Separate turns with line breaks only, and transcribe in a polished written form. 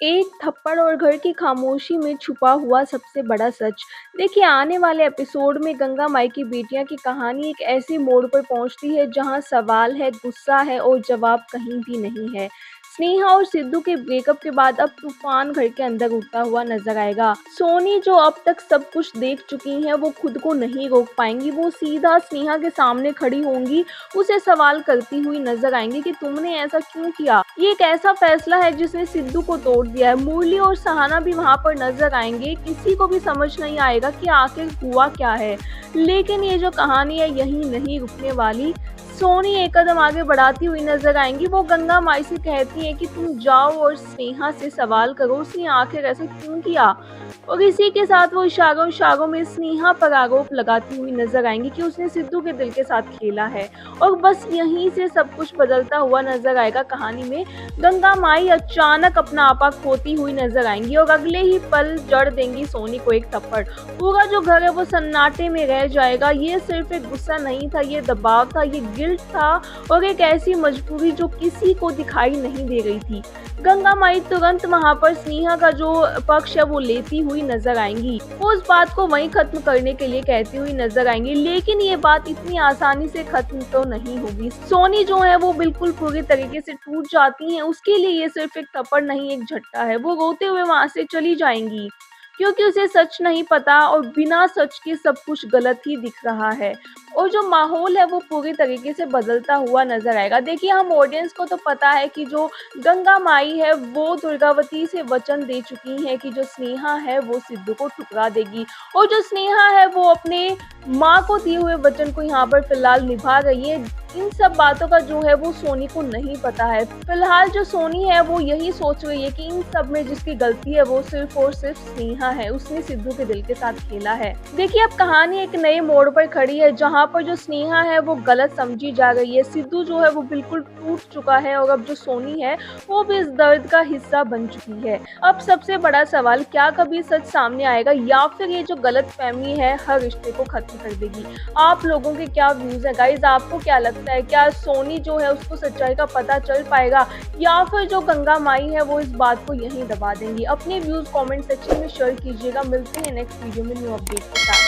एक थप्पड़ और घर की खामोशी में छुपा हुआ सबसे बड़ा सच। देखिए, आने वाले एपिसोड में गंगा माई की बेटियां की कहानी एक ऐसे मोड़ पर पहुंचती है जहां सवाल है, गुस्सा है और जवाब कहीं भी नहीं है। स्नेहा और सिद्धू के ब्रेकअप के बाद अब तूफान घर के अंदर उठता हुआ नजर आएगा। सोनी जो अब तक सब कुछ देख चुकी हैं, वो खुद को नहीं रोक पाएंगी। वो सीधा स्नेहा के सामने खड़ी होंगी, उसे सवाल करती हुई नजर आएंगी कि तुमने ऐसा क्यों किया। ये एक ऐसा फैसला है जिसने सिद्धू को तोड़ दिया है। मुरली और सहाना भी वहां पर नजर आएंगे। किसी को भी समझ नहीं आएगा कि आखिर हुआ क्या है। लेकिन ये जो कहानी है यही नहीं रुकने वाली। सोनी एक कदम आगे बढ़ाती हुई नजर आएंगी। वो गंगा माई से कहती है कि तुम जाओ और स्नेहा से सवाल करो, उसने आखिर ऐसा क्यों किया। और इसी के साथ वो इशारों इशारों में स्नेहा पर आरोप लगाती हुई नजर आएंगी कि उसने सिद्धू के दिल के साथ खेला है। और बस यहीं से सब कुछ बदलता हुआ नजर आएगा। कहानी में गंगा माई अचानक अपना आपा खोती हुई नजर आएंगी और अगले ही पल जड़ देंगी सोनी को एक थप्पड़। पूरा जो घर है वो सन्नाटे में रह जाएगा। ये सिर्फ एक गुस्सा नहीं था, ये दबाव था, ये गिल्ट था और एक ऐसी मजबूरी जो किसी को दिखाई नहीं दे रही थी। गंगा माई तुरंत वहां पर स्नेहा का जो पक्ष है वो लेती हुई नजर आएंगी। वो उस बात को वहीं खत्म करने के लिए कहती हुई नजर आएंगी। लेकिन ये बात इतनी आसानी से खत्म तो नहीं होगी। सोनी जो है वो बिल्कुल पूरी तरीके से टूट जाती हैं। उसके लिए ये सिर्फ एक थप्पड़ नहीं, एक झटका है। वो रोते हुए वहां से चली जाएंगी क्योंकि उसे सच नहीं पता और बिना सच के सब कुछ गलत ही दिख रहा है। और जो माहौल है वो पूरी तरीके से बदलता हुआ नजर आएगा। देखिए, हम ऑडियंस को तो पता है कि जो गंगा माई है वो दुर्गावती से वचन दे चुकी है कि जो स्नेहा है वो सिद्धू को ठुकरा देगी। और जो स्नेहा है वो अपने माँ को दिए हुए वचन को यहाँ पर फिलहाल निभा रही है। इन सब बातों का जो है वो सोनी को नहीं पता है। फिलहाल जो सोनी है वो यही सोच रही है कि इन सब में जिसकी गलती है वो सिर्फ और सिर्फ स्नेहा है। उसने सिद्धू के दिल के साथ खेला है। देखिए, अब कहानी एक नए मोड़ पर खड़ी है जहाँ पर जो स्नेहा है वो गलत समझी जा रही है। सिद्धू जो है वो बिल्कुल टूट चुका है और अब जो सोनी है वो भी इस दर्द का हिस्सा बन चुकी है। अब सबसे बड़ा सवाल, क्या कभी सच सामने आएगा या फिर ये जो गलतफहमी है हर रिश्ते को खत्म कर देगी। आप लोगों के क्या व्यूज है गाइज? आपको क्या लगता है, क्या सोनी जो है उसको सच्चाई का पता चल पाएगा या फिर जो गंगा माई है वो इस बात को यहीं दबा देंगी? अपने व्यूज कमेंट सेक्शन में शेयर कीजिएगा। मिलते हैं नेक्स्ट वीडियो में न्यू अपडेट के साथ।